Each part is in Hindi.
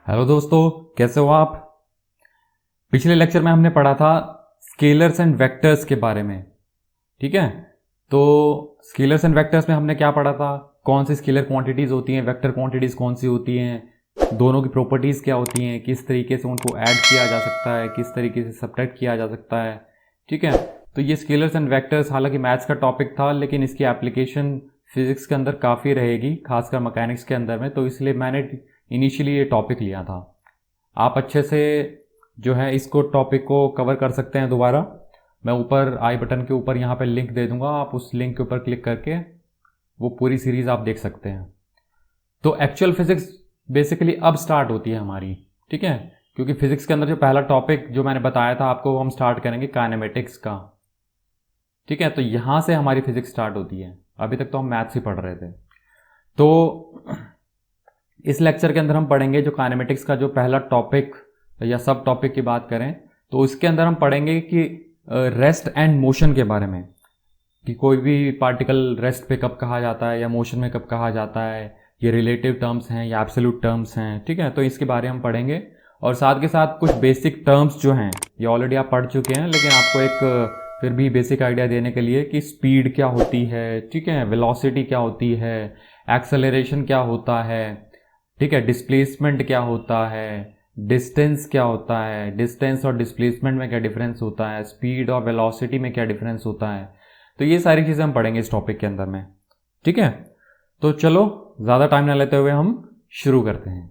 हेलो दोस्तों, कैसे हो आप। पिछले लेक्चर में हमने पढ़ा था स्केलर्स एंड वेक्टर्स के बारे में। ठीक है, तो स्केलर्स एंड वेक्टर्स में हमने क्या पढ़ा था, कौन सी स्केलर क्वांटिटीज होती हैं, वेक्टर क्वांटिटीज कौन सी होती हैं, दोनों की प्रॉपर्टीज क्या होती हैं, किस तरीके से उनको ऐड किया जा सकता है, किस तरीके से सब्ट्रैक्ट किया जा सकता है। ठीक है, तो ये स्केलर्स एंड वेक्टर्स हालांकि मैथ्स का टॉपिक था, लेकिन इसकी एप्लीकेशन फिजिक्स के अंदर काफ़ी रहेगी, खासकर मैकेनिक्स के अंदर में, तो इसलिए मैंने इनिशियली ये टॉपिक लिया था। आप अच्छे से जो है इसको टॉपिक को कवर कर सकते हैं दोबारा। मैं ऊपर आई बटन के ऊपर यहाँ पे लिंक दे दूंगा, आप उस लिंक के ऊपर क्लिक करके वो पूरी सीरीज़ आप देख सकते हैं। तो एक्चुअल फिजिक्स बेसिकली अब स्टार्ट होती है हमारी। ठीक है, क्योंकि फिजिक्स के अंदर जो पहला टॉपिक जो मैंने बताया था आपको, वो हम स्टार्ट करेंगे काइनेमेटिक्स का। ठीक है, तो यहाँ से हमारी फिजिक्स स्टार्ट होती है। अभी तक तो हम मैथ्स ही पढ़ रहे थे। तो इस लेक्चर के अंदर हम पढ़ेंगे जो काइनेमेटिक्स का जो पहला टॉपिक या सब टॉपिक की बात करें तो उसके अंदर हम पढ़ेंगे कि रेस्ट एंड मोशन के बारे में, कि कोई भी पार्टिकल रेस्ट पे कब कहा जाता है या मोशन में कब कहा जाता है, ये रिलेटिव टर्म्स हैं या एब्सोल्यूट टर्म्स हैं। ठीक है, तो इसके बारे में हम पढ़ेंगे, और साथ के साथ कुछ बेसिक टर्म्स जो हैं ये ऑलरेडी आप पढ़ चुके हैं, लेकिन आपको एक फिर भी बेसिक आइडिया देने के लिए कि स्पीड क्या होती है, ठीक है, वेलोसिटी क्या होती है, एक्सेलरेशन क्या होता है, ठीक है, डिस्प्लेसमेंट क्या होता है, डिस्टेंस क्या होता है, डिस्टेंस और डिस्प्लेसमेंट में क्या डिफरेंस होता है, स्पीड और वेलोसिटी में क्या डिफरेंस होता है। तो ये सारी चीज़ें हम पढ़ेंगे इस टॉपिक के अंदर में। ठीक है, तो चलो ज़्यादा टाइम ना लेते हुए हम शुरू करते हैं।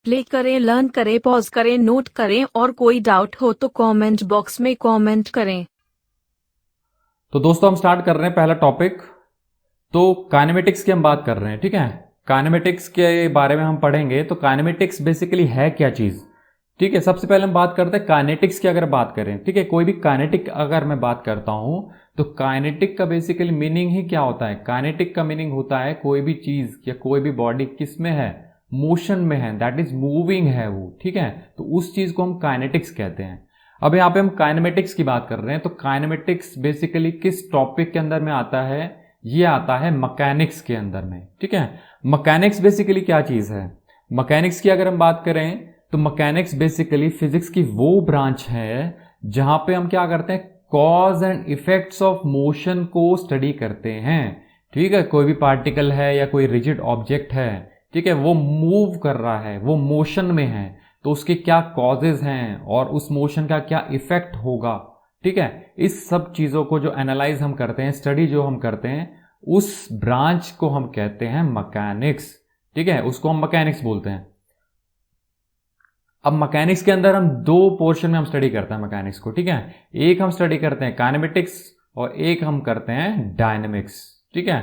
प्ले करें, लर्न करें, पॉज करें, नोट करें, और कोई डाउट हो तो कमेंट बॉक्स में कमेंट करें। तो दोस्तों हम स्टार्ट कर रहे हैं पहला टॉपिक। तो काइनेमेटिक्स की हम बात कर रहे हैं। ठीक है, काइनेमेटिक्स के बारे में हम पढ़ेंगे। तो काइनेमेटिक्स बेसिकली है क्या चीज़। ठीक है, सबसे पहले हम बात करते हैं काइनेटिक्स की। अगर बात करें, ठीक है, कोई भी काइनेटिक अगर मैं बात करता हूं तो काइनेटिक का बेसिकली मीनिंग ही क्या होता है। काइनेटिक का मीनिंग होता है कोई भी चीज़ या कोई भी बॉडी किस में है, मोशन में है, दैट इज मूविंग है वो। ठीक है, तो उस चीज़ को हम काइनेटिक्स कहते हैं। अब यहाँ पे हम काइनेमेटिक्स की बात कर रहे हैं। तो काइनेमेटिक्स बेसिकली किस टॉपिक के अंदर में आता है, ये आता है मैकेनिक्स के अंदर में। ठीक है, मैकेनिक्स बेसिकली क्या चीज़ है। मैकेनिक्स की अगर हम बात करें तो मैकेनिक्स बेसिकली फिजिक्स की वो ब्रांच है जहां पे हम क्या करते हैं, cause and effects of motion को स्टडी करते हैं। ठीक है, कोई भी पार्टिकल है या कोई रिजिड ऑब्जेक्ट है, ठीक है, वो मूव कर रहा है, वो मोशन में है, तो उसके क्या कॉजेज हैं और उस मोशन का क्या इफेक्ट होगा। ठीक है, इस सब चीज़ों को जो एनालाइज हम करते हैं, स्टडी जो हम करते हैं, उस ब्रांच को हम कहते हैं मैकेनिक्स। ठीक है, उसको हम मैकेनिक्स बोलते हैं। अब मैकेनिक्स के अंदर हम दो पोर्शन में हम स्टडी करते हैं मैकेनिक्स को। ठीक है, एक हम स्टडी करते हैं काइनेमेटिक्स और एक हम करते हैं डायनेमिक्स। ठीक है,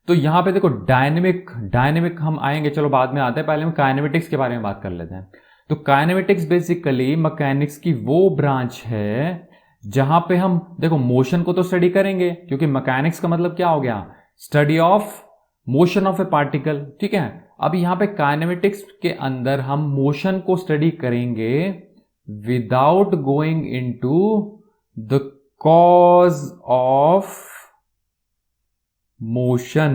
तो यहां पे देखो डायनेमिक हम आएंगे, चलो बाद में आते हैं, पहले हम काइनेमेटिक्स के बारे में बात कर लेते हैं। तो काइनेमेटिक्स बेसिकली मैकेनिक्स की वो ब्रांच है जहां पे हम देखो मोशन को तो स्टडी करेंगे, क्योंकि मैकेनिक्स का मतलब क्या हो गया, study of motion of a particle. ठीक है, अब यहां पे काइनेमेटिक्स के अंदर हम मोशन को स्टडी करेंगे without going into the cause of motion.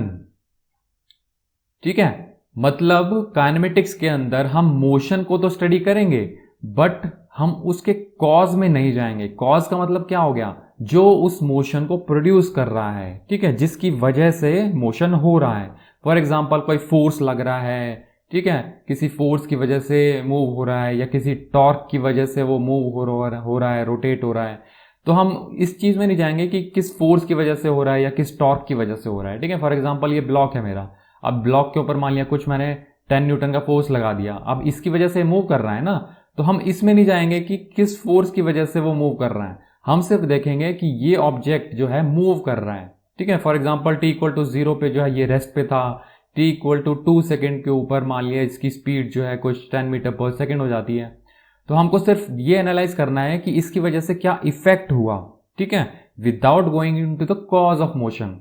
ठीक है, मतलब काइनेमेटिक्स के अंदर हम मोशन को तो स्टडी करेंगे बट हम उसके कॉज में नहीं जाएंगे। कॉज का मतलब क्या हो गया, जो उस मोशन को प्रोड्यूस कर रहा है, ठीक है, जिसकी वजह से मोशन हो रहा है। फॉर एग्जाम्पल कोई फोर्स लग रहा है, ठीक है, किसी फोर्स की वजह से मूव हो रहा है या किसी टॉर्क की वजह से वो मूव हो रहा है, रोटेट हो रहा है, तो हम इस चीज में नहीं जाएंगे कि किस फोर्स की वजह से हो रहा है या किस टॉर्क की वजह से हो रहा है। ठीक है, फॉर एग्जाम्पल ये ब्लॉक है मेरा, अब ब्लॉक के ऊपर मान लिया कुछ मैंने 10 न्यूटन का फोर्स लगा दिया, अब इसकी वजह से मूव कर रहा है ना, तो हम इसमें नहीं जाएंगे कि किस फोर्स की वजह से वो मूव कर रहा है, हम सिर्फ देखेंगे कि ये ऑब्जेक्ट जो है मूव कर रहा है। ठीक है, फॉर एग्जाम्पल t=0 पे जो है ये रेस्ट पे था, t=2 सेकेंड के ऊपर मान लिया इसकी स्पीड जो है कुछ 10 मीटर पर सेकेंड हो जाती है, तो हमको सिर्फ ये एनालाइज करना है कि इसकी वजह से क्या इफेक्ट हुआ। ठीक है, without going into the cause of motion.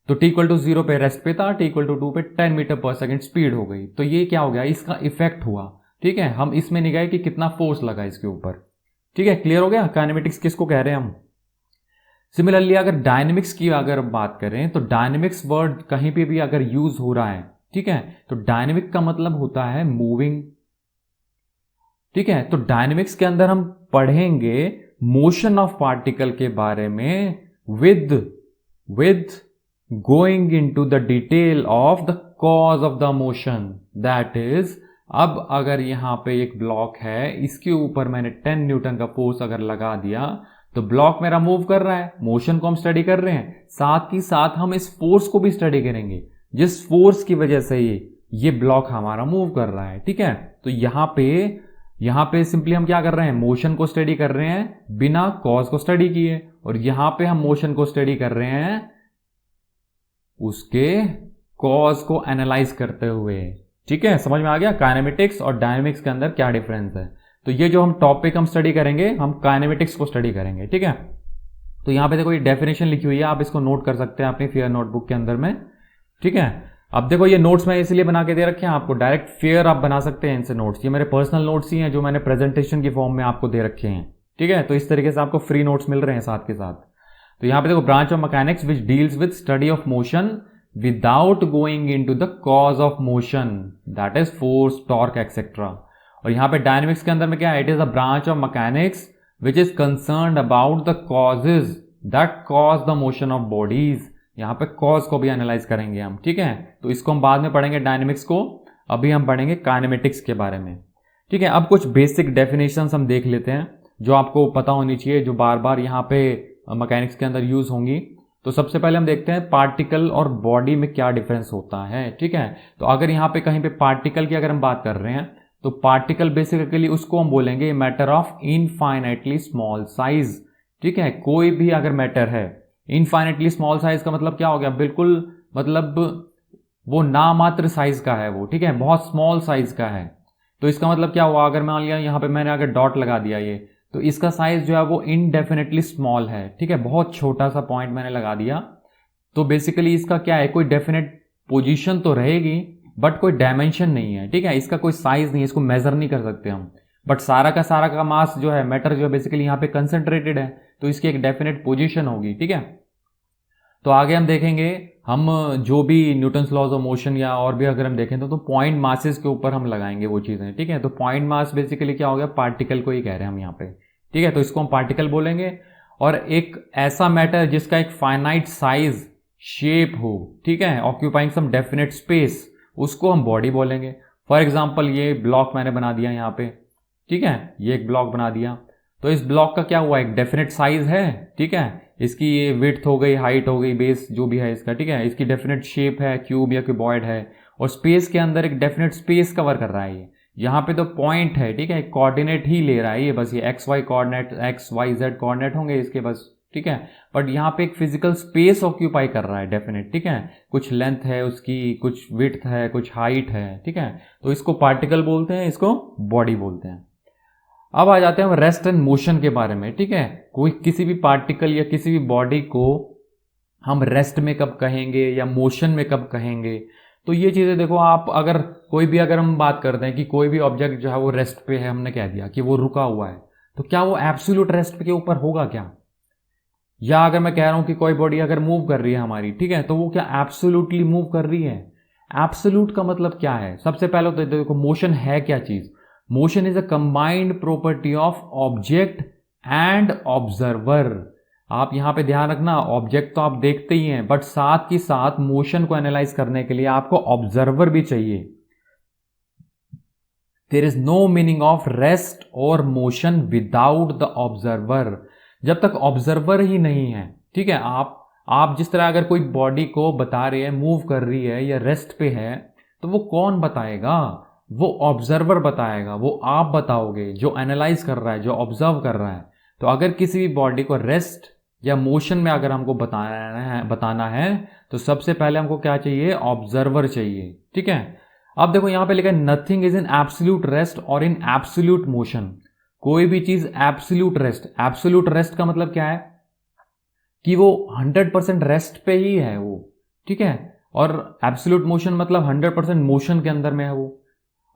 तो t=0 पे रेस्ट पे था, t=2 पे 10 मीटर पर सेकेंड स्पीड हो गई, तो ये क्या हो गया, इसका इफेक्ट हुआ। ठीक है, हम इसमें नहीं गए कि कितना फोर्स लगा इसके ऊपर। ठीक है, क्लियर हो गया काइनेमेटिक्स किसको कह रहे हैं हम। सिमिलरली अगर डायनेमिक्स की अगर बात करें तो डायनेमिक्स वर्ड कहीं पे भी अगर यूज हो रहा है, ठीक है, तो डायनेमिक का मतलब होता है मूविंग। ठीक है, तो डायनेमिक्स के अंदर हम पढ़ेंगे मोशन ऑफ पार्टिकल के बारे में with going into the detail of the cause of the motion. That is, अब अगर यहां पे एक ब्लॉक है, इसके ऊपर मैंने 10 न्यूटन का फोर्स अगर लगा दिया तो ब्लॉक मेरा मूव कर रहा है, मोशन को हम स्टडी कर रहे हैं, साथ ही साथ हम इस फोर्स को भी स्टडी करेंगे जिस फोर्स की वजह से ये ब्लॉक हमारा मूव कर रहा है। ठीक है, तो यहां पे सिंपली हम क्या कर रहे हैं, मोशन को स्टडी कर रहे हैं बिना कॉज को स्टडी किए, और यहां पे हम मोशन को स्टडी कर रहे हैं उसके कॉज को एनालाइज करते हुए। ठीक है, समझ में आ गया काइनेमेटिक्स और डायनेमिक्स के अंदर क्या डिफरेंस है। तो ये जो हम टॉपिक हम स्टडी करेंगे, हम काइनेमेटिक्स को स्टडी करेंगे। ठीक है, तो यहां पे देखो ये डेफिनेशन लिखी हुई है, आप इसको नोट कर सकते हैं अपनी फेयर नोटबुक के अंदर में। ठीक है, अब देखो ये नोट्स मैं इसलिए बना के दे रखे हैं आपको, डायरेक्ट फेयर आप बना सकते हैं इनसे नोट्स। ये मेरे पर्सनल नोट्स ही हैं जो मैंने प्रेजेंटेशन की फॉर्म में आपको दे रखे हैं। ठीक है, तो इस तरीके से आपको फ्री नोट्स मिल रहे हैं साथ के साथ। तो यहां पे देखो branch of mechanics which deals with study of motion without going into the cause of motion, that is force, torque etcetera. और यहां पे डायनेमिक्स के अंदर में क्या है, it is a branch of mechanics which is concerned about the causes that cause the motion of bodies. यहां पे कॉज को भी एनालाइज करेंगे हम। ठीक है, तो इसको हम बाद में पढ़ेंगे डायनेमिक्स को, अभी हम पढ़ेंगे काइनेमेटिक्स के बारे में। ठीक है, अब कुछ बेसिक डेफिनेशंस हम देख लेते हैं जो आपको पता होनी चाहिए, जो बार बार यहां पे मैकेनिक्स के अंदर यूज होंगी। तो सबसे पहले हम देखते हैं पार्टिकल और बॉडी में क्या डिफरेंस होता है। ठीक है, तो अगर यहां पे कहीं पे पार्टिकल की अगर हम बात कर रहे हैं तो पार्टिकल बेसिकली उसको हम बोलेंगे matter of infinitely small size. ठीक है, कोई भी अगर मैटर है, इनफाइनाइटली स्मॉल साइज का मतलब क्या हो गया, बिल्कुल मतलब वो नामात्र साइज का है वो। ठीक है, बहुत स्मॉल साइज का है। तो इसका मतलब क्या हुआ, अगर मान लिया यहां पे मैंने अगर डॉट लगा दिया ये, तो इसका साइज जो है वो इनडेफिनेटली स्मॉल है। ठीक है, बहुत छोटा सा पॉइंट मैंने लगा दिया, तो बेसिकली इसका क्या है, कोई डेफिनेट पोजीशन तो रहेगी बट कोई डायमेंशन नहीं है। ठीक है, इसका कोई साइज नहीं है, इसको मेजर नहीं कर सकते हम। बट सारा का मास जो है, मैटर जो है बेसिकली यहाँ पे कंसेंट्रेटेड है, तो इसकी एक डेफिनेट पोजीशन होगी। ठीक है, तो आगे हम देखेंगे, हम जो भी न्यूटन्स लॉज ऑफ मोशन या और भी अगर हम देखें तो पॉइंट मासेस के ऊपर हम लगाएंगे वो चीजें। ठीक है, तो पॉइंट मास बेसिकली क्या हो गया, पार्टिकल को ही कह रहे हैं हम यहाँ पे। ठीक है, तो इसको हम पार्टिकल बोलेंगे। और एक ऐसा मैटर जिसका एक फाइनाइट साइज, शेप हो, ठीक है, ऑक्यूपाइंग सम डेफिनेट स्पेस, उसको हम बॉडी बोलेंगे। फॉर एग्जाम्पल ये ब्लॉक मैंने बना दिया यहाँ पे। ठीक है, ये एक ब्लॉक बना दिया, तो इस ब्लॉक का क्या हुआ, एक डेफिनेट साइज है। ठीक है, इसकी ये विड्थ हो गई, हाइट हो गई, बेस जो भी है इसका। ठीक है, इसकी डेफिनेट शेप है, क्यूब या क्यूबॉइड है, और स्पेस के अंदर एक डेफिनेट स्पेस कवर कर रहा है ये। यहाँ पे तो पॉइंट है, ठीक है, कोऑर्डिनेट ही ले रहा है ये, बस ये X Y coordinate, X Y Z coordinate होंगे इसके बस। ठीक है, बट यहाँ पे एक फिजिकल स्पेस ऑक्यूपाई कर रहा है डेफिनेट। ठीक है, कुछ लेंथ है उसकी, कुछ विड्थ है, कुछ हाइट है। ठीक है, तो इसको पार्टिकल बोलते हैं, इसको बॉडी बोलते हैं। अब आ जाते हैं हम रेस्ट एंड मोशन के बारे में। ठीक है, कोई किसी भी पार्टिकल या किसी भी बॉडी को हम रेस्ट में कब कहेंगे या मोशन में कब कहेंगे, तो ये चीजें देखो आप, अगर कोई भी अगर हम बात करते हैं कि कोई भी ऑब्जेक्ट जो है वो रेस्ट पे है, हमने कह दिया कि वो रुका हुआ है, तो क्या वो एब्सोल्यूट रेस्ट के ऊपर होगा क्या? या अगर मैं कह रहा हूं कि कोई बॉडी अगर मूव कर रही है हमारी, ठीक है, तो वो क्या एब्सोल्यूटली मूव कर रही है? एब्सोल्यूट का मतलब क्या है? सबसे पहले तो देखो मोशन है क्या चीज। Motion is a combined property of object and observer. आप यहां पे ध्यान रखना, ऑब्जेक्ट तो आप देखते ही हैं, बट साथ ही साथ मोशन को एनालाइज करने के लिए आपको ऑब्जर्वर भी चाहिए। There is no meaning of rest और मोशन विदाउट द ऑब्जर्वर। जब तक ऑब्जर्वर ही नहीं है, ठीक है, आप जिस तरह अगर कोई बॉडी को बता रही है, मूव कर रही है या रेस्ट पे है, तो वो कौन बताएगा? वो ऑब्जर्वर बताएगा, वो आप बताओगे जो एनालाइज कर रहा है, जो ऑब्जर्व कर रहा है। तो अगर किसी भी बॉडी को रेस्ट या मोशन में अगर हमको बताना है तो सबसे पहले हमको क्या चाहिए? ऑब्जर्वर चाहिए। ठीक है, अब देखो यहां पे लिखा है nothing is in absolute rest और इन एब्सोल्यूट मोशन। कोई भी चीज एब्सोल्यूट रेस्ट, एब्सोल्यूट रेस्ट का मतलब क्या है कि वो 100% रेस्ट पे ही है वो। ठीक है, और एब्सोल्यूट मोशन मतलब 100% मोशन के अंदर में है वो।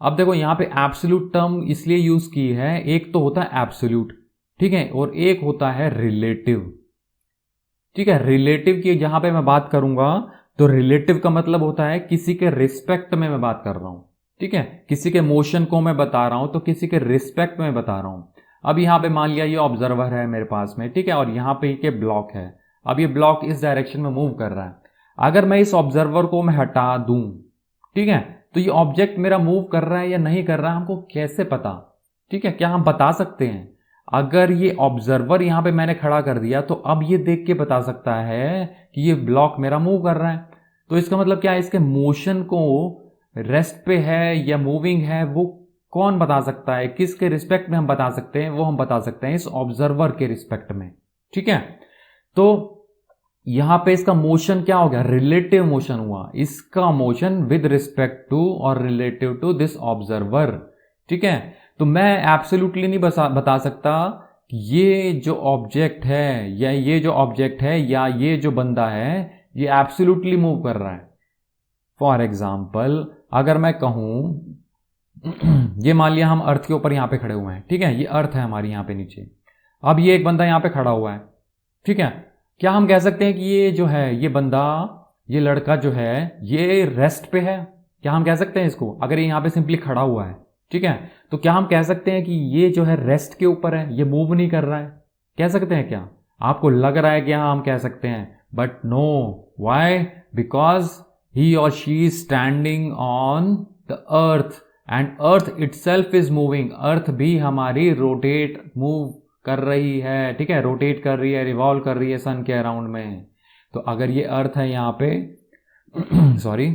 अब देखो यहां पे एब्सोल्यूट टर्म इसलिए यूज की है, एक तो होता है एब्सोल्यूट, ठीक है, और एक होता है रिलेटिव। ठीक है, रिलेटिव की जहां पे मैं बात करूंगा तो रिलेटिव का मतलब होता है किसी के रिस्पेक्ट में मैं बात कर रहा हूं। ठीक है, किसी के मोशन को मैं बता रहा हूं तो किसी के रिस्पेक्ट में बता रहा हूं। अब यहां पे मान लिया ये ऑब्जर्वर है मेरे पास में, ठीक है, और यहां पे ये ब्लॉक है। अब ये ब्लॉक इस डायरेक्शन में मूव कर रहा है। अगर मैं इस ऑब्जर्वर को मैं हटा दूं, ठीक है, तो ये ऑब्जेक्ट मेरा मूव कर रहा है या नहीं कर रहा है हमको कैसे पता? ठीक है, क्या हम बता सकते हैं? अगर ये ऑब्जर्वर यहां पे मैंने खड़ा कर दिया तो अब ये देख के बता सकता है कि ये ब्लॉक मेरा मूव कर रहा है। तो इसका मतलब क्या है, इसके मोशन को रेस्ट पे है या मूविंग है वो कौन बता सकता है? किसके रिस्पेक्ट में हम बता सकते हैं? वो हम बता सकते हैं इस ऑब्जर्वर के रिस्पेक्ट में। ठीक है, तो यहां पे इसका मोशन क्या हो गया? रिलेटिव मोशन हुआ। इसका मोशन विद रिस्पेक्ट टू और रिलेटिव टू दिस ऑब्जर्वर। ठीक है, तो मैं एब्सोल्युटली नहीं बता सकता कि ये जो ऑब्जेक्ट है या ये जो ऑब्जेक्ट है या ये जो बंदा है ये एब्सोल्युटली मूव कर रहा है। फॉर एग्जाम्पल अगर मैं कहूं ये मान लिया हम अर्थ के ऊपर यहां पे खड़े हुए हैं। ठीक है, ये अर्थ है हमारी यहां पे नीचे। अब ये एक बंदा यहां पे खड़ा हुआ है। ठीक है, क्या हम कह सकते हैं कि ये जो है ये बंदा, ये लड़का जो है ये रेस्ट पे है? क्या हम कह सकते हैं इसको? अगर ये यहां पे सिंपली खड़ा हुआ है, ठीक है, तो क्या हम कह सकते हैं कि ये जो है रेस्ट के ऊपर है, ये मूव नहीं कर रहा है? कह सकते हैं क्या? आपको लग रहा है कि हाँ हम कह सकते हैं, but no. Why? Because he और she is standing on the earth and earth itself is moving. Earth भी हमारी रोटेट मूव कर रही है। ठीक है, रोटेट कर रही है, रिवॉल्व कर रही है सन के अराउंड में। तो अगर ये अर्थ है यहाँ पे सॉरी,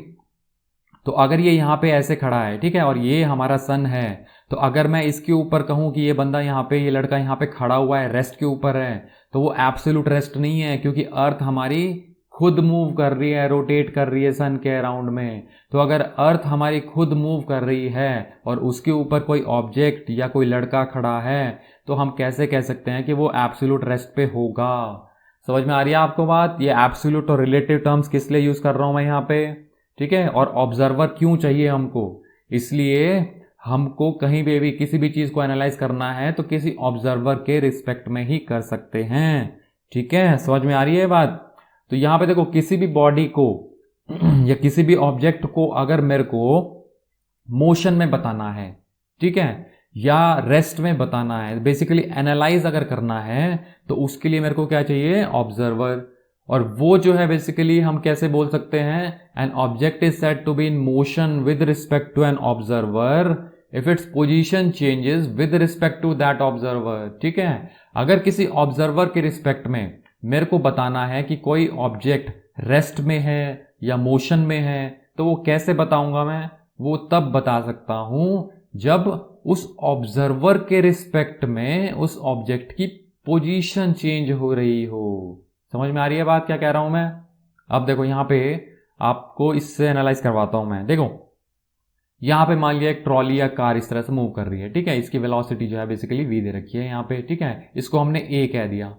तो अगर ये यहाँ पे ऐसे खड़ा है, ठीक है, और ये हमारा सन है, तो अगर मैं इसके ऊपर कहूँ कि ये बंदा यहाँ पे, ये लड़का यहाँ पे खड़ा हुआ है, रेस्ट के ऊपर है, तो वो एब्सोल्यूट रेस्ट नहीं है, क्योंकि अर्थ हमारी खुद मूव कर रही है, रोटेट कर रही है सन के अराउंड में। तो अगर अर्थ हमारी खुद मूव कर रही है और उसके ऊपर कोई ऑब्जेक्ट या कोई लड़का खड़ा है, तो हम कैसे कह सकते हैं कि वो एब्सोल्यूट रेस्ट पे होगा? समझ में आ रही है आपको बात? ये एब्सोल्यूट और रिलेटिव टर्म्स किस लिए यूज कर रहा हूं मैं यहाँ पे? ठीक है, और ऑब्जर्वर क्यों चाहिए हमको? इसलिए हमको कहीं पे भी किसी भी चीज को एनालाइज करना है तो किसी ऑब्जर्वर के रिस्पेक्ट में ही कर सकते हैं। ठीक है, समझ में आ रही है बात? तो यहां पे देखो, किसी भी बॉडी को या किसी भी ऑब्जेक्ट को अगर मेरे को मोशन में बताना है, ठीक है, या रेस्ट में बताना है, बेसिकली एनालाइज अगर करना है, तो उसके लिए मेरे को क्या चाहिए? ऑब्जर्वर। और वो जो है बेसिकली हम कैसे बोल सकते हैं? An object is said to be in motion with respect to an observer if its position changes with respect to that observer. ठीक है, अगर किसी ऑब्जर्वर के रिस्पेक्ट में मेरे को बताना है कि कोई ऑब्जेक्ट रेस्ट में है या मोशन में है, तो वो कैसे बताऊंगा मैं? वो तब बता सकता हूं जब उस ऑब्जर्वर के रिस्पेक्ट में उस ऑब्जेक्ट की पोजीशन चेंज हो रही हो। समझ में आ रही है बात क्या कह रहा हूं मैं? अब देखो यहां पे आपको इससे एनालाइज करवाता हूं मैं। देखो यहां पे मान लिया एक ट्रॉली या कार इस तरह से मूव कर रही है। ठीक है, इसकी वेलोसिटी जो है बेसिकली v दे रखी है यहां पे। ठीक है, इसको हमने a कह दिया।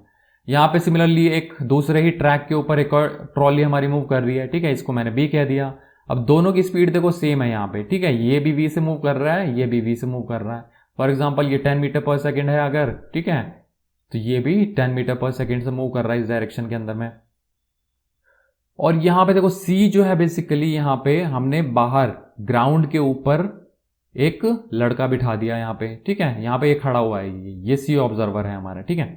यहां पे सिमिलरली एक दूसरे ही ट्रैक के ऊपर एक और ट्रॉली हमारी मूव कर रही है। ठीक है, इसको मैंने b कह दिया। अब दोनों की स्पीड देखो सेम है यहाँ पे। ठीक है, ये भी v से मूव कर रहा है, ये भी v से मूव कर रहा है। फॉर एग्जाम्पल ये 10 मीटर पर सेकेंड है अगर, ठीक है, तो ये भी 10 मीटर पर सेकेंड से मूव कर रहा है इस डायरेक्शन के अंदर में। और यहां पे देखो c जो है बेसिकली यहां पे हमने बाहर ग्राउंड के ऊपर एक लड़का बिठा दिया यहां पे। ठीक है, यहां पे ये खड़ा हुआ है, ये c ऑब्जर्वर है हमारा। ठीक है,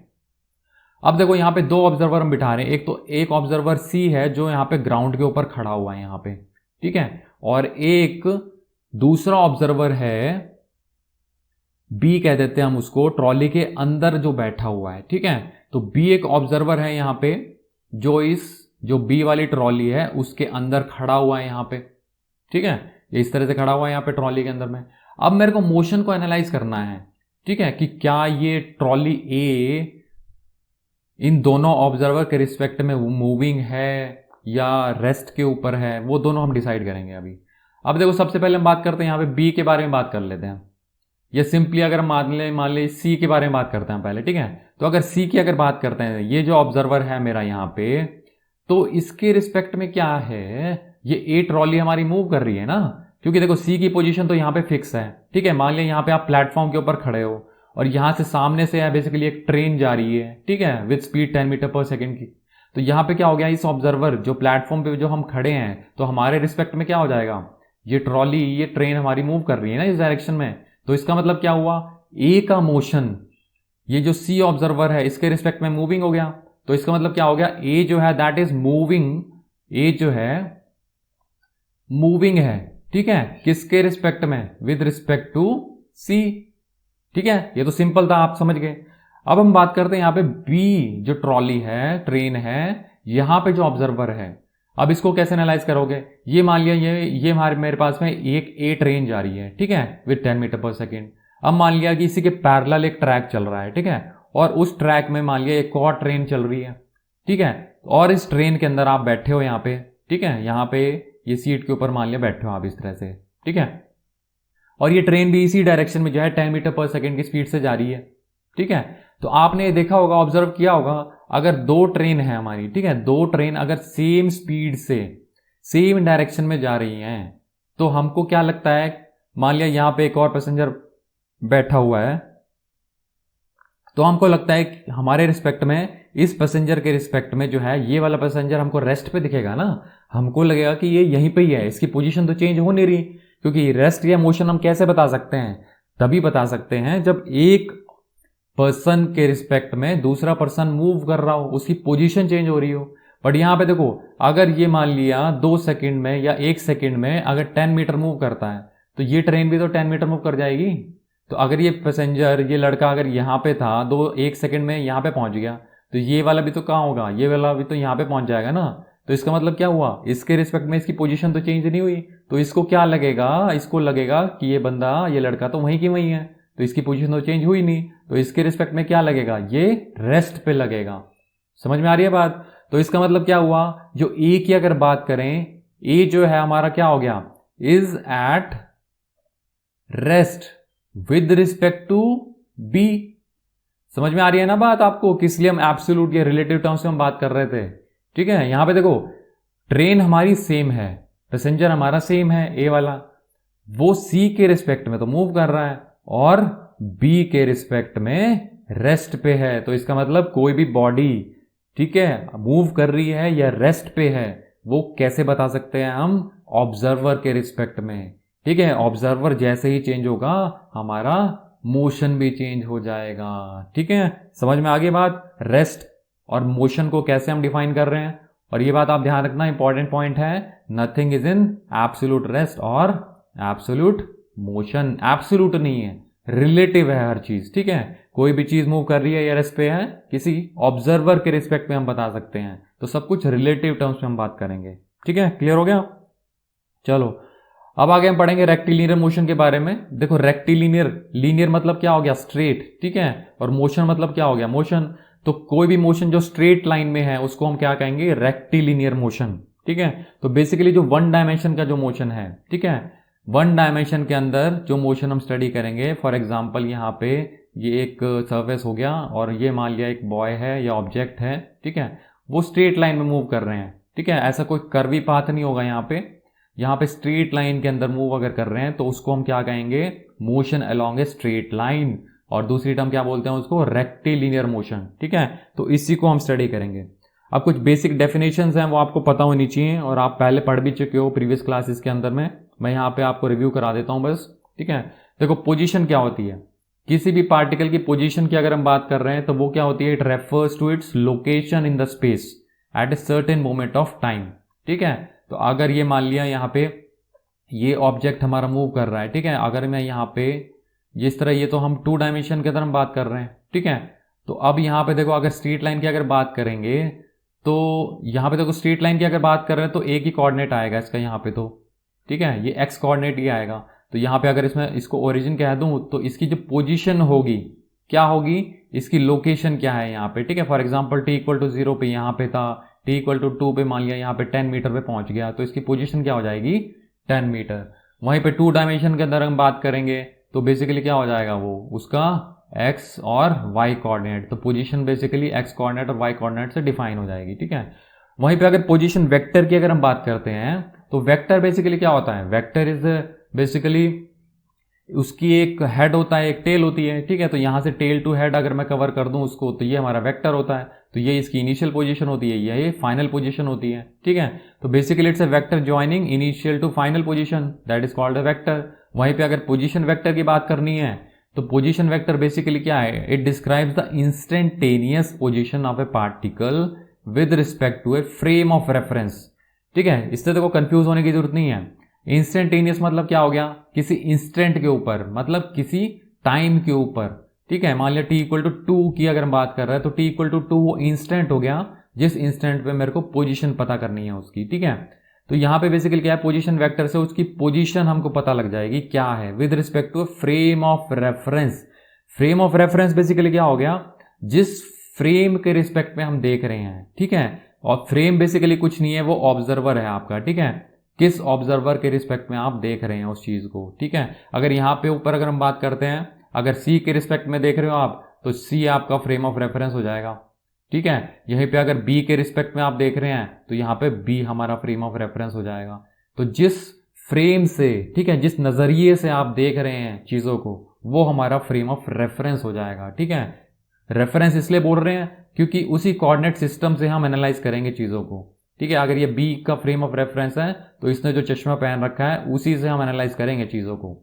अब देखो यहां पे दो ऑब्जर्वर हम बिठा रहे हैं। एक तो एक ऑब्जर्वर c है जो यहां पे ग्राउंड के ऊपर खड़ा हुआ है यहां पे। ठीक है, और एक दूसरा ऑब्जर्वर है b कह देते हैं हम उसको, ट्रॉली के अंदर जो बैठा हुआ है। ठीक है, तो b एक ऑब्जर्वर है यहां पे जो b वाली ट्रॉली है उसके अंदर खड़ा हुआ है यहां पे। ठीक है, ये इस तरह से खड़ा हुआ है यहां पे ट्रॉली के अंदर में। अब मेरे को मोशन को एनालाइज करना है। ठीक है, कि क्या ये ट्रॉली a इन दोनों ऑब्जर्वर के रिस्पेक्ट में मूविंग है या रेस्ट के ऊपर है, वो दोनों हम डिसाइड करेंगे अभी। अब देखो सबसे पहले हम बात करते हैं यहाँ पे b के बारे में बात कर लेते हैं, या सिंपली अगर मान ले c के बारे में बात करते हैं पहले। ठीक है, तो अगर c की अगर बात करते हैं, ये जो ऑब्जर्वर है मेरा यहाँ पे, तो इसके रिस्पेक्ट में क्या है, ये a ट्रॉली हमारी मूव कर रही है ना, क्योंकि देखो c की पोजीशन तो यहाँ पे फिक्स है। ठीक है, मान लिया यहाँ पे आप प्लेटफॉर्म के ऊपर खड़े हो और यहाँ से सामने से है बेसिकली एक ट्रेन जा रही है, ठीक है, विद स्पीड 10 मीटर पर सेकेंड की। तो यहाँ पे क्या हो गया, इस ऑब्जर्वर जो प्लेटफॉर्म पे जो हम खड़े हैं, तो हमारे रिस्पेक्ट में क्या हो जाएगा, ये ट्रॉली, ये ट्रेन हमारी मूव कर रही है ना इस डायरेक्शन में। तो इसका मतलब क्या हुआ, ए का मोशन, ये जो सी ऑब्जर्वर है इसके रिस्पेक्ट में मूविंग हो गया। तो इसका मतलब क्या हो गया, ए जो है दैट इज मूविंग, ए जो है मूविंग है, ठीक है, किसके रिस्पेक्ट में, विद रिस्पेक्ट टू सी, ठीक है। ये तो सिंपल था, आप समझ गए। अब हम बात करते हैं यहाँ पे बी जो ट्रॉली है, ट्रेन है, यहां पे जो ऑब्जर्वर है, अब इसको कैसे एनालाइज करोगे, ये मान लिया ये हमारे मेरे पास में एक ए ट्रेन जा रही है, ठीक है, विद 10 मीटर पर सेकेंड। अब मान लिया कि इसी के पैरेलल एक ट्रैक चल रहा है, ठीक है, और उस ट्रैक में मान लिया एक और ट्रेन चल रही है, ठीक है, और इस ट्रेन के अंदर आप बैठे हो यहाँ पे, ठीक है, यहाँ पे ये सीट के ऊपर मान लिया बैठे हो आप इस तरह से, ठीक है, और ये ट्रेन भी इसी डायरेक्शन में जो है 10 मीटर पर सेकेंड की स्पीड से जा रही है, ठीक है। तो आपने देखा होगा, ऑब्जर्व किया होगा, अगर दो ट्रेन है हमारी, ठीक है, दो ट्रेन अगर सेम स्पीड से सेम डायरेक्शन में जा रही हैं, तो हमको क्या लगता है, मान लिया यहां पे एक और पैसेंजर बैठा हुआ है, तो हमको लगता है कि हमारे रिस्पेक्ट में, इस पैसेंजर के रिस्पेक्ट में जो है ये वाला पैसेंजर हमको रेस्ट पे दिखेगा ना, हमको लगेगा कि ये यहीं पे ही है, इसकी पोजीशन तो चेंज हो नहीं रही। क्योंकि रेस्ट या मोशन हम कैसे बता सकते हैं, तभी बता सकते हैं जब एक पर्सन के रिस्पेक्ट में दूसरा पर्सन मूव कर रहा हो, उसकी पोजीशन चेंज हो रही हो। बट यहां पे देखो, अगर ये मान लिया 2 सेकंड में या 1 सेकंड में अगर 10 मीटर मूव करता है, तो ये ट्रेन भी तो 10 मीटर मूव कर जाएगी। तो अगर ये पैसेंजर, ये लड़का अगर यहाँ पे था, 1 सेकंड में यहाँ पे पहुंच गया, तो ये वाला भी तो कहाँ होगा, ये वाला भी तो यहाँ पे पहुंच जाएगा ना। तो इसका मतलब क्या हुआ, इसके रिस्पेक्ट में इसकी पोजीशन तो चेंज नहीं हुई। तो इसको क्या लगेगा, इसको लगेगा कि ये बंदा, ये लड़का तो वहीं की वहीं है, तो इसकी पोजीशन तो चेंज हुई नहीं। तो इसके रिस्पेक्ट में क्या लगेगा, ये रेस्ट पे लगेगा। समझ में आ रही है बात। तो इसका मतलब क्या हुआ, जो ए की अगर बात करें, ए जो है हमारा क्या हो गया, is at rest with respect to B. समझ में आ रही है ना बात आपको, किस लिए हम एब्सोल्यूट या रिलेटिव टर्म्स में हम बात कर रहे थे, ठीक है। यहां पे देखो, ट्रेन हमारी सेम है, पैसेंजर हमारा सेम है, ए वाला, वो सी के रिस्पेक्ट में तो मूव कर रहा है और बी के रिस्पेक्ट में रेस्ट पे है। तो इसका मतलब कोई भी बॉडी, ठीक है, मूव कर रही है या रेस्ट पे है, वो कैसे बता सकते हैं हम, ऑब्जर्वर के रिस्पेक्ट में, ठीक है। ऑब्जर्वर जैसे ही चेंज होगा, हमारा मोशन भी चेंज हो जाएगा, ठीक है। समझ में आ गई बात। रेस्ट और मोशन को कैसे हम डिफाइन कर रहे हैं, और ये बात आप ध्यान रखना, इंपॉर्टेंट पॉइंट है, nothing is in absolute rest और एब्सोल्यूट मोशन। एब्सोल्यूट नहीं है, रिलेटिव है हर चीज, ठीक है। कोई भी चीज मूव कर रही है या रेस्ट पे है, किसी ऑब्जर्वर के रिस्पेक्ट में हम बता सकते हैं। तो सब कुछ रिलेटिव टर्म्स में हम बात करेंगे, ठीक है। क्लियर हो गया। चलो अब आगे हम पढ़ेंगे रेक्टिलिनियर मोशन के बारे में। देखो रेक्टिलिनियर, लीनियर मतलब क्या हो गया, स्ट्रेट, ठीक है, और मोशन मतलब क्या हो गया, मोशन। तो कोई भी मोशन जो स्ट्रेट लाइन में है उसको हम क्या कहेंगे, रेक्टिलिनियर मोशन, ठीक है। तो बेसिकली जो वन डायमेंशन का जो मोशन है, ठीक है, वन डायमेंशन के अंदर जो मोशन हम स्टडी करेंगे, फॉर एग्जांपल यहाँ पे ये एक सरफेस हो गया और ये मान लिया एक बॉय है या ऑब्जेक्ट है, ठीक है, वो स्ट्रेट लाइन में मूव कर रहे हैं, ठीक है, ऐसा कोई कर्वी पाथ नहीं होगा यहाँ पे स्ट्रेट लाइन के अंदर मूव अगर कर रहे हैं तो उसको हम क्या कहेंगे, motion along a straight line, और दूसरी टर्म क्या बोलते हैं उसको, रेक्टिलिनियर मोशन, ठीक है। तो इसी को हम स्टडी करेंगे। अब कुछ बेसिक डेफिनेशंस हैं वो आपको पता होनी चाहिए, और आप पहले पढ़ भी चुके हो प्रीवियस क्लासेस के अंदर में, मैं यहाँ पे आपको रिव्यू करा देता हूँ बस, ठीक है। देखो पोजीशन क्या होती है, किसी भी पार्टिकल की पोजीशन की अगर हम बात कर रहे हैं तो वो क्या होती है, it refers to its location in the space at a certain moment of time, ठीक है। तो अगर ये मान लिया यहाँ पे ये ऑब्जेक्ट हमारा मूव कर रहा है, ठीक है, अगर मैं यहाँ पे इस तरह, ये तो हम 2 डायमेंशन के अंदर हम बात कर रहे हैं, ठीक है। तो अब यहाँ पे देखो, अगर स्ट्रेट लाइन की अगर बात करेंगे तो यहाँ पे देखो स्ट्रेट लाइन की अगर बात कर रहे हैं तो एक ही कोऑर्डिनेट आएगा इसका यहाँ पे, तो ठीक है, ये एक्स कोऑर्डिनेट ही आएगा। तो यहाँ पे अगर इसमें इसको ओरिजिन कह दूं तो इसकी जो पोजीशन होगी क्या होगी, इसकी लोकेशन क्या है यहाँ पे, ठीक है। फॉर एग्जांपल t=0 पे यहाँ पे था, t=2 पे मान लिया यहाँ पे 10 मीटर पे पहुंच गया, तो इसकी पोजीशन क्या हो जाएगी, 10 मीटर। वहीं पे 2 डायमेंशन के अंदर हम बात करेंगे तो बेसिकली क्या हो जाएगा, वो उसका x और y कोऑर्डिनेट, तो पोजीशन बेसिकली x कोऑर्डिनेट और y कोऑर्डिनेट से डिफाइन हो जाएगी, ठीक है। वहीं पे अगर पोजीशन वेक्टर की अगर हम बात करते हैं तो वेक्टर बेसिकली क्या होता है, वेक्टर इज बेसिकली उसकी एक हेड होता है, एक टेल होती है, ठीक है। तो यहाँ से टेल टू हेड अगर मैं कवर कर दूं उसको, तो ये हमारा वेक्टर होता है। तो ये इसकी इनिशियल पोजीशन होती है, ये फाइनल पोजीशन होती है, ठीक है। तो basically it's a vector joining initial to final position, that is called a vector. वहीं पे अगर पोजीशन वेक्टर की बात करनी है तो पोजीशन वेक्टर बेसिकली क्या है, it describes the instantaneous position of a particle with respect to a frame of reference, ठीक है। इससे देखो कंफ्यूज होने की जरूरत नहीं है। इंस्टेंटेनियस मतलब क्या हो गया, किसी इंस्टेंट के ऊपर, मतलब किसी टाइम के ऊपर, ठीक है। मान लिया t इक्वल टू 2 की अगर हम बात कर रहे हैं तो t इक्वल टू 2 वो इंस्टेंट हो गया जिस इंस्टेंट पे मेरे को पोजीशन पता करनी है उसकी, ठीक है। तो यहां पे बेसिकली क्या है, पोजीशन वेक्टर से उसकी पोजीशन हमको पता लग जाएगी क्या है with respect to frame of reference. Frame of reference basically क्या हो गया, जिस फ्रेम के रिस्पेक्ट में हम देख रहे हैं, ठीक है। और फ्रेम बेसिकली कुछ नहीं है, वो ऑब्जर्वर है आपका, ठीक है। किस ऑब्जर्वर के रिस्पेक्ट में आप देख रहे हैं उस चीज को, ठीक है। अगर यहाँ पे ऊपर अगर हम बात करते हैं, अगर सी के रिस्पेक्ट में देख रहे हो आप तो सी आपका फ्रेम ऑफ रेफरेंस हो जाएगा, ठीक है। यहीं पे अगर बी के रिस्पेक्ट में आप देख रहे हैं तो यहाँ पे बी हमारा फ्रेम ऑफ रेफरेंस हो जाएगा। तो जिस फ्रेम से, ठीक है, जिस नजरिए से आप देख रहे हैं चीजों को, वो हमारा फ्रेम ऑफ रेफरेंस हो जाएगा, ठीक है। रेफरेंस इसलिए बोल रहे हैं क्योंकि उसी कोऑर्डिनेट सिस्टम से हम एनालाइज करेंगे चीजों को, ठीक है। अगर ये बी का फ्रेम ऑफ रेफरेंस है तो इसने जो चश्मा पहन रखा है उसी से हम एनालाइज करेंगे चीजों को,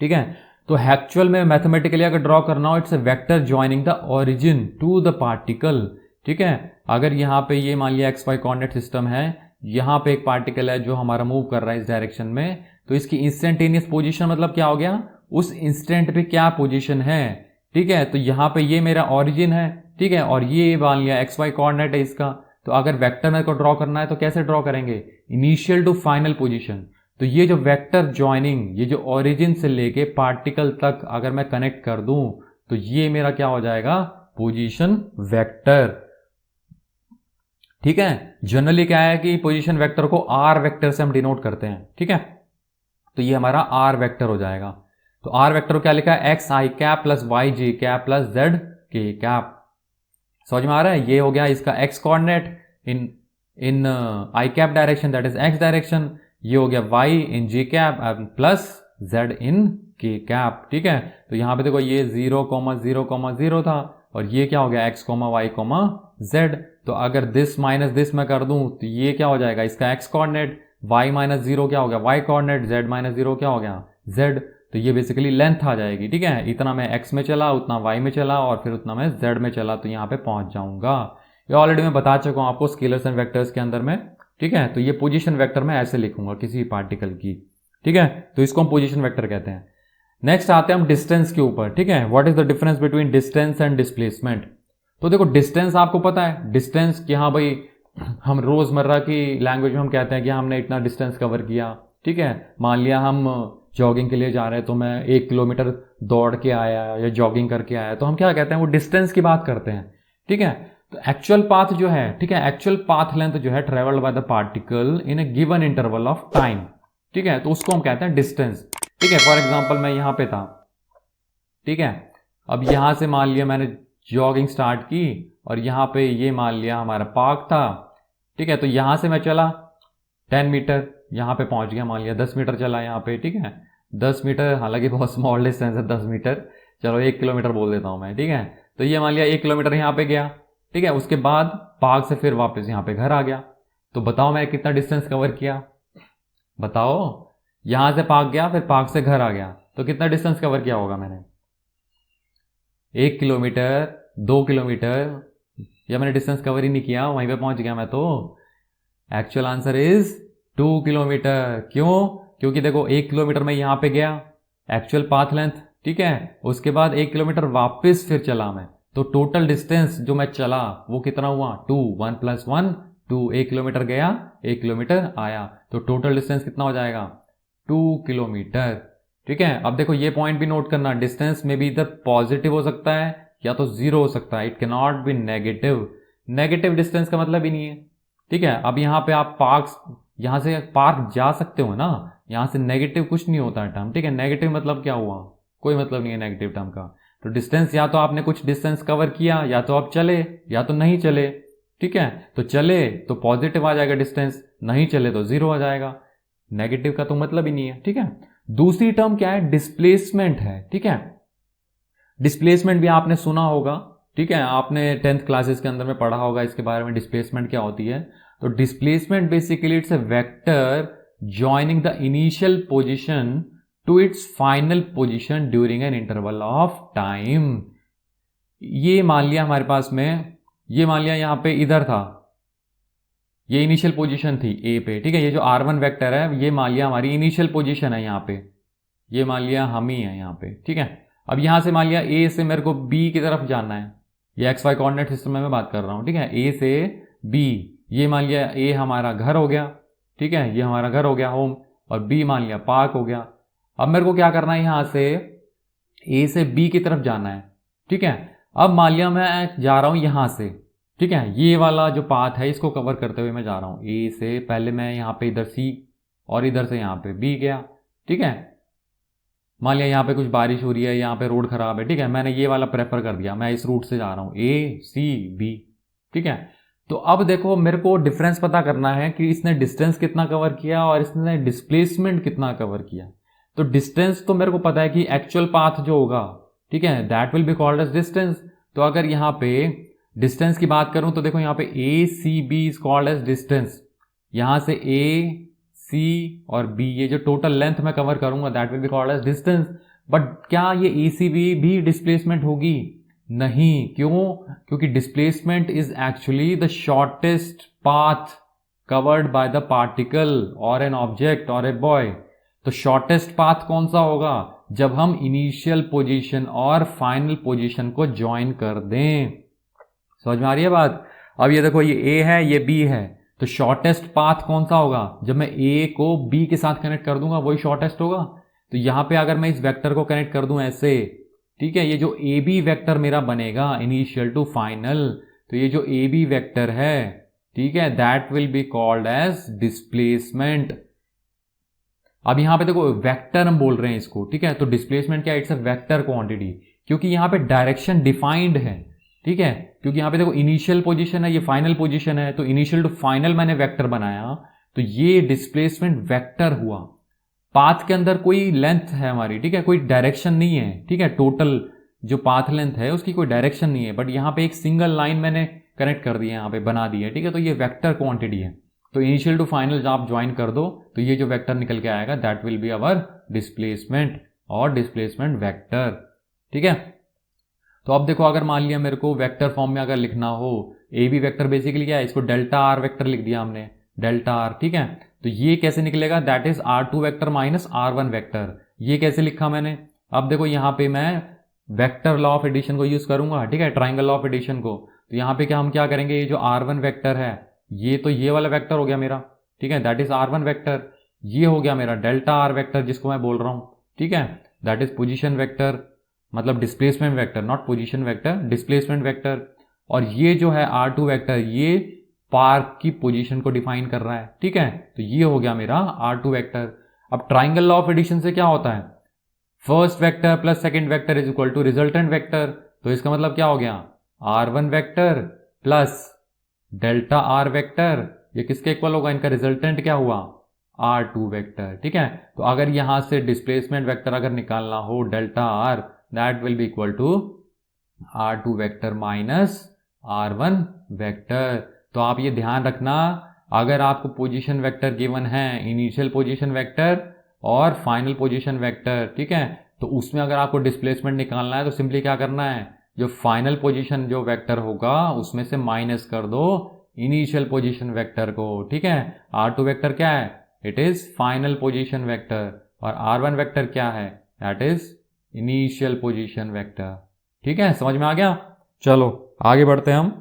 ठीक है। तो एक्चुअल में मैथमेटिकली अगर ड्रॉ करना हो, it's a vector joining the origin to the particle, ठीक है। अगर यहाँ पे ये मान लिया एक्स वाई कोऑर्डिनेट सिस्टम है, यहाँ पे एक पार्टिकल है जो हमारा मूव कर रहा है इस डायरेक्शन में, तो इसकी इंस्टेंटेनियस पोजीशन मतलब क्या हो गया, उस इंस्टेंट पे क्या पोजीशन है, ठीक है। तो यहाँ पे ये मेरा ओरिजिन है, ठीक है, और ये मान लिया एक्स वाई कोऑर्डिनेट है इसका। तो अगर वेक्टर मेरे को ड्रॉ करना है तो कैसे ड्रॉ करेंगे, इनिशियल टू फाइनल पोजीशन। तो ये जो वेक्टर ज्वाइनिंग, ये जो ओरिजिन से लेके पार्टिकल तक अगर मैं कनेक्ट कर दूं तो ये मेरा क्या हो जाएगा, पोजीशन वेक्टर, ठीक है। जनरली क्या है कि पोजीशन वेक्टर को आर वेक्टर से हम डिनोट करते हैं, ठीक है। तो ये हमारा आर वेक्टर हो जाएगा। तो आर वेक्टर को क्या लिखा है, एक्स आई कैप प्लस वाई जे कैप प्लस जेड के कैप। समझ में आ रहा है, ये हो गया इसका x coordinate in I cap direction, that is x direction. ये हो गया y इन जी कैप प्लस z इन के कैप, ठीक है। तो यहां पे देखो ये 0,0,0 था और ये क्या हो गया x, y, z। तो अगर दिस माइनस दिस मैं कर दूं तो ये क्या हो जाएगा, इसका x कोऑर्डिनेट, y माइनस 0 क्या हो गया y कोऑर्डिनेट, z माइनस 0 क्या हो गया z। तो ये बेसिकली लेंथ आ जाएगी, ठीक है। इतना मैं x में चला, उतना y में चला और फिर उतना मैं z में चला, तो यहाँ पे पहुंच जाऊंगा। ये ऑलरेडी मैं बता चुका हूं आपको स्केलर्स एंड वेक्टर्स के अंदर में, ठीक है। तो ये पोजीशन वेक्टर मैं ऐसे लिखूंगा किसी पार्टिकल की, ठीक है। तो इसको हम पोजीशन वेक्टर कहते हैं। नेक्स्ट आते हैं हम डिस्टेंस के ऊपर, ठीक है। What is the difference between distance and displacement. तो देखो डिस्टेंस आपको पता है, डिस्टेंस कि हाँ भाई हम रोजमर्रा की लैंग्वेज में हम कहते हैं कि हमने इतना डिस्टेंस कवर किया, ठीक है। मान लिया हम जॉगिंग के लिए जा रहे हैं तो मैं 1 किलोमीटर दौड़ के आया या जॉगिंग करके आया, तो हम क्या कहते हैं, वो डिस्टेंस की बात करते हैं, ठीक है। तो एक्चुअल पाथ जो है, ठीक है, एक्चुअल पाथ लेंथ जो है travelled by the particle in A given interval of time, ठीक है। तो उसको हम कहते हैं डिस्टेंस, ठीक है। फॉर एग्जांपल मैं यहां पे था, ठीक है। अब यहां से मान लिया मैंने जॉगिंग स्टार्ट की और यहां पे ये मान लिया हमारा पार्क था, ठीक है। तो यहां से मैं चला 10 मीटर, यहां पे पहुंच गया, मान लिया 10 मीटर चला यहाँ पे, ठीक है। 10 मीटर हालांकि बहुत स्मॉल डिस्टेंस है 10 मीटर, चलो 1 किलोमीटर बोल देता हूं मैं, ठीक है। तो ये मान लिया 1 किलोमीटर यहाँ पे गया, ठीक है। उसके बाद पार्क से फिर वापस यहाँ पे घर आ गया। तो बताओ मैं कितना डिस्टेंस कवर किया, बताओ। यहां से पार्क गया, फिर पार्क से घर आ गया, तो कितना डिस्टेंस कवर किया होगा मैंने, 1 किलोमीटर, 2 किलोमीटर, या मैंने डिस्टेंस कवर ही नहीं किया, वहीं पे पहुंच गया मैं। तो एक्चुअल आंसर इज 2 किलोमीटर। क्यों, क्योंकि देखो 1 किलोमीटर में यहां पे गया, एक्चुअल पाथ लेंथ, ठीक है। उसके बाद 1 किलोमीटर वापस फिर चला मैं, तो टोटल डिस्टेंस जो मैं चला वो कितना हुआ, 2, 1 + 1 2। 1 किलोमीटर गया, 1 किलोमीटर आया, तो टोटल डिस्टेंस कितना हो जाएगा, 2 किलोमीटर, ठीक है। अब देखो ये पॉइंट भी नोट करना, डिस्टेंस में भी इधर पॉजिटिव हो सकता है या तो 0 हो सकता है, it can not be negative. Negative distance का मतलब ही नहीं है, ठीक है। अब यहाँ पे आप यहाँ से पार्क जा सकते हो ना, यहाँ से नेगेटिव कुछ नहीं होता है टर्म, ठीक है। नेगेटिव मतलब क्या हुआ, कोई मतलब नहीं है नेगेटिव टर्म का। तो डिस्टेंस या तो आपने कुछ डिस्टेंस कवर किया, या तो आप चले या तो नहीं चले, ठीक है। तो चले तो पॉजिटिव आ जाएगा डिस्टेंस, नहीं चले तो 0 आ जाएगा, नेगेटिव का तो मतलब ही नहीं है, ठीक है। दूसरी टर्म क्या है, डिस्प्लेसमेंट है, ठीक है। डिस्प्लेसमेंट भी आपने सुना होगा, ठीक है, आपने 10th क्लासेस के अंदर में पढ़ा होगा इसके बारे में, डिस्प्लेसमेंट क्या होती है। तो displacement basically it's a vector joining the initial position to its final position during an interval of time. ये मान लिया हमारे पास में, ये मान लिया यहां पे इधर था, ये इनिशियल पोजीशन थी ए पे, ठीक है। ये जो r1 वेक्टर है ये मान लिया हमारी इनिशियल पोजीशन है यहाँ पे, ये मान लिया हम ही है यहाँ पे, ठीक है। अब यहां से मान लिया ए से मेरे को बी की तरफ जाना है, ये एक्स वाई कोऑर्डिनेट सिस्टम में मैं बात कर रहा हूं, ठीक है। ए से बी, ये मान लिया ए हमारा घर हो गया, ठीक है, ये हमारा घर हो गया होम, और बी मान लिया पार्क हो गया। अब मेरे को क्या करना है, यहां से ए से बी की तरफ जाना है, ठीक है। अब मान लिया मैं जा रहा हूं यहां से, ठीक है, ये वाला जो पाथ है इसको कवर करते हुए मैं जा रहा हूं। ए से पहले मैं यहाँ पे इधर सी और इधर से यहाँ पे बी गया, ठीक है। मान लिया यहाँ पे कुछ बारिश हो रही है, यहाँ पे रोड खराब है, ठीक है, मैंने ये वाला प्रेफर कर दिया, मैं इस रूट से जा रहा हूँ ए सी बी, ठीक है। तो अब देखो मेरे को डिफरेंस पता करना है कि इसने डिस्टेंस कितना कवर किया और इसने डिस्प्लेसमेंट कितना कवर किया। तो डिस्टेंस तो मेरे को पता है कि एक्चुअल पाथ जो होगा, ठीक है, that will be called as distance. तो अगर यहाँ पे डिस्टेंस की बात करूं तो देखो यहाँ पे A C B is called as distance. यहां से ए सी और बी, ये जो टोटल लेंथ मैं कवर करूंगा that will be called as distance. But क्या ये ए सी बी भी डिस्प्लेसमेंट होगी? नहीं। क्यों? क्योंकि displacement is actually the shortest path covered by the particle और एन ऑब्जेक्ट और ए बॉय। तो शॉर्टेस्ट पाथ कौन सा होगा? जब हम इनिशियल पोजीशन और फाइनल पोजीशन को ज्वाइन कर दें। समझ में आ रही है बात? अब ये देखो, ये ए है, ये बी है, तो शॉर्टेस्ट पाथ कौन सा होगा? जब मैं ए को बी के साथ कनेक्ट कर दूंगा वही शॉर्टेस्ट होगा। तो यहां पे अगर मैं इस वेक्टर को कनेक्ट कर दूं ऐसे, ठीक है, ये जो ए बी वेक्टर मेरा बनेगा इनिशियल टू फाइनल, तो ये जो ए बी वेक्टर है, ठीक है, that will be called as displacement. अब यहां पे देखो वेक्टर हम बोल रहे हैं इसको, ठीक है, तो डिस्प्लेसमेंट क्या? इट्स अ वेक्टर क्वांटिटी, क्योंकि यहां पे डायरेक्शन डिफाइंड है, ठीक है, क्योंकि यहां पे देखो इनिशियल पोजीशन है, ये फाइनल पोजीशन है, तो इनिशियल टू फाइनल मैंने वेक्टर बनाया, तो ये डिस्प्लेसमेंट वेक्टर हुआ। पाथ के अंदर कोई लेंथ है हमारी, ठीक है, कोई डायरेक्शन नहीं है, ठीक है, टोटल जो पाथ लेंथ है उसकी कोई डायरेक्शन नहीं है, बट यहां पे एक सिंगल लाइन मैंने कनेक्ट कर दी है, यहां पे बना दी है, ठीक है, तो ये वेक्टर क्वांटिटी है। तो इनिशियल टू फाइनल जब आप ज्वाइन कर दो तो ये जो वेक्टर निकल के आएगा that will be our displacement और डिस्प्लेसमेंट वेक्टर, ठीक है। तो अब देखो, अगर मान लिया मेरे को वेक्टर फॉर्म में अगर लिखना हो, ए बी वेक्टर बेसिकली क्या है, इसको डेल्टा आर वेक्टर लिख दिया हमने, डेल्टा आर, ठीक है। तो ये कैसे निकलेगा? That is R2 vector minus R1 vector. ये कैसे लिखा मैंने? अब देखो यहां पे मैं वेक्टर लॉ ऑफ एडिशन को यूज करूंगा, ठीक है, ट्राइंगल लॉ ऑफ एडिशन को। तो यहां पे हम क्या करेंगे, ये जो R1 वेक्टर है, ये तो ये वाला वेक्टर हो गया मेरा, ठीक है, दैट इज R1 वेक्टर। ये हो गया मेरा डेल्टा आर वेक्टर जिसको मैं बोल रहा हूं, ठीक है, दैट इज पोजीशन वेक्टर, मतलब displacement vector, not position vector, displacement vector. और ये जो है R2 वेक्टर, ये पार्क की पोजीशन को डिफाइन कर रहा है, ठीक है, तो ये हो गया मेरा R2 वेक्टर। अब ट्राइंगल लॉ ऑफ एडिशन से क्या होता है? First vector plus second vector is equal to resultant vector. तो इसका मतलब क्या हो गया? R1 vector plus delta R vector, ये किसके इक्वल होगा? इनका रिजल्टेंट क्या हुआ? R2 वेक्टर, ठीक है। तो अगर यहां से डिस्प्लेसमेंट वेक्टर अगर निकालना हो delta R, that will be equal to R2 vector minus R1 vector. तो आप ये ध्यान रखना, अगर आपको पोजीशन वेक्टर गिवन है, इनिशियल पोजीशन वेक्टर और फाइनल पोजीशन वेक्टर, ठीक है, तो उसमें अगर आपको डिस्प्लेसमेंट निकालना है तो सिंपली क्या करना है, जो फाइनल पोजीशन जो वेक्टर होगा उसमें से माइनस कर दो इनिशियल पोजीशन वेक्टर को, ठीक है। R2 वेक्टर क्या है? It is final position vector, और R1 वेक्टर क्या है? That is initial position vector, ठीक है, समझ में आ गया? चलो आगे बढ़ते हैं हम।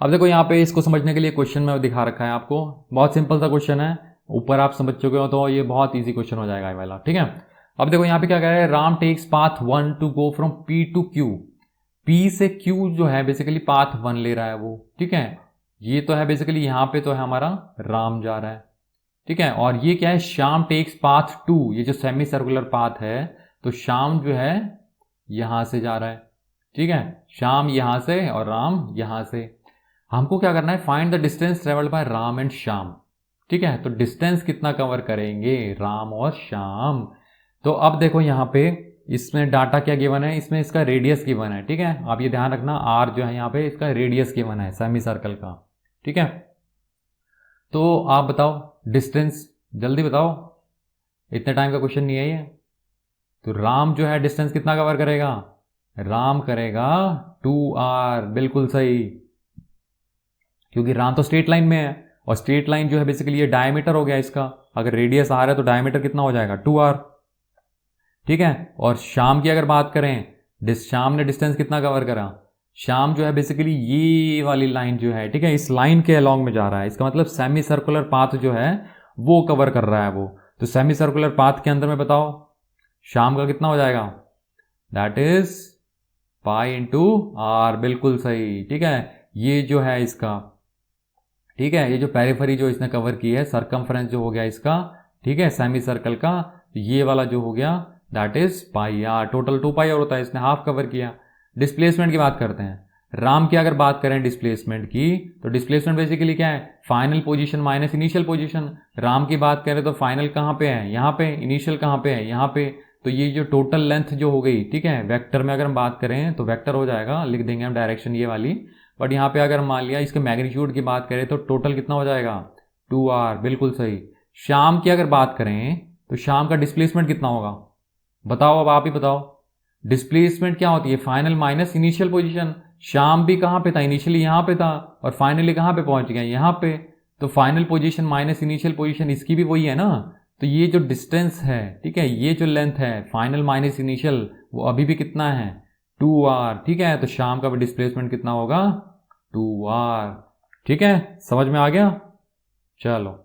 अब देखो यहाँ पे इसको समझने के लिए क्वेश्चन में दिखा रखा है आपको, बहुत सिंपल सा क्वेश्चन है, ऊपर आप समझ चुके हो तो ये बहुत इजी क्वेश्चन हो जाएगा ये वाला, ठीक है। अब देखो यहाँ पे क्या कह रहा है, Ram takes path 1 to go from P to Q। P से Q जो है बेसिकली पाथ 1 ले रहा है वो, ठीक है, ये तो है बेसिकली यहाँ पे तो है हमारा राम जा रहा है, ठीक है। और ये क्या है, श्याम टेक्स पाथ 2, ये जो सेमी सर्कुलर पाथ है, तो श्याम जो है यहां से जा रहा है, ठीक है, श्याम यहां से और राम यहां से। हमको क्या करना है, find the distance travelled by Ram and Shyam, ठीक है, तो डिस्टेंस कितना कवर करेंगे राम और श्याम। तो अब देखो यहाँ पे इसमें डाटा क्या गिवन है, इसमें इसका रेडियस गिवन है। ठीक है, आप ये ध्यान रखना आर जो है यहाँ पे इसका रेडियस गिवन है सेमी सर्कल का। ठीक है, तो आप बताओ डिस्टेंस, जल्दी बताओ, इतने टाइम का क्वेश्चन नहीं है ये। तो राम जो है डिस्टेंस कितना कवर करेगा, राम करेगा 2r, बिल्कुल सही, क्योंकि राम तो स्ट्रेट लाइन में है और स्ट्रेट लाइन जो है बेसिकली ये डायमीटर हो गया इसका, अगर रेडियस r है तो डायमीटर कितना हो जाएगा 2r। ठीक है, और शाम की अगर बात करें, शाम ने डिस्टेंस कितना कवर करा, शाम जो है बेसिकली ये वाली लाइन जो है, ठीक है, इस लाइन के अलॉन्ग में जा रहा है, इसका मतलब सेमी सर्कुलर पाथ जो है वो कवर कर रहा है वो। तो सेमी सर्कुलर पाथ के अंदर में बताओ शाम का कितना हो जाएगा, that is pi into R, बिल्कुल सही। ठीक है, ये जो है इसका, ठीक है, ये जो पेरिफेरी जो इसने कवर की है, सरकमफ्रेंस जो हो गया इसका, ठीक है, सेमी सर्कल का, ये वाला जो हो गया that is pi R, total 2 pi R होता है, इसने हाफ कवर किया। डिस्प्लेसमेंट की बात करते हैं, राम की अगर बात करें डिस्प्लेसमेंट की, तो डिस्प्लेसमेंट बेसिकली क्या है, final position minus initial position. Ram की बात करें तो फाइनल कहाँ पे है, यहाँ पे, इनिशियल कहाँ पे है, यहाँ पे। तो ये जो टोटल लेंथ जो हो गई, ठीक है, वेक्टर में अगर हम बात करें तो वेक्टर हो जाएगा, लिख देंगे हम डायरेक्शन ये वाली, बट यहाँ पे अगर मान लिया इसके मैग्नीट्यूड की बात करें तो टोटल कितना हो जाएगा 2r, बिल्कुल सही। शाम की अगर बात करें तो शाम का डिस्प्लेसमेंट कितना होगा, बताओ, अब आप ही बताओ। डिस्प्लेसमेंट क्या होती है, फाइनल माइनस इनिशियल पोजीशन। शाम भी कहाँ पे था, इनिशियली यहाँ पे था, और फाइनली कहाँ पे पहुंच गया, यहाँ पे। तो final position minus initial position, इसकी भी वही है ना। तो ये जो डिस्टेंस है, ठीक है, ये जो लेंथ है फाइनल माइनस इनिशियल, वो अभी भी कितना है 2r। ठीक है, तो शाम का भी डिस्प्लेसमेंट कितना होगा 2r। ठीक है, समझ में आ गया, चलो।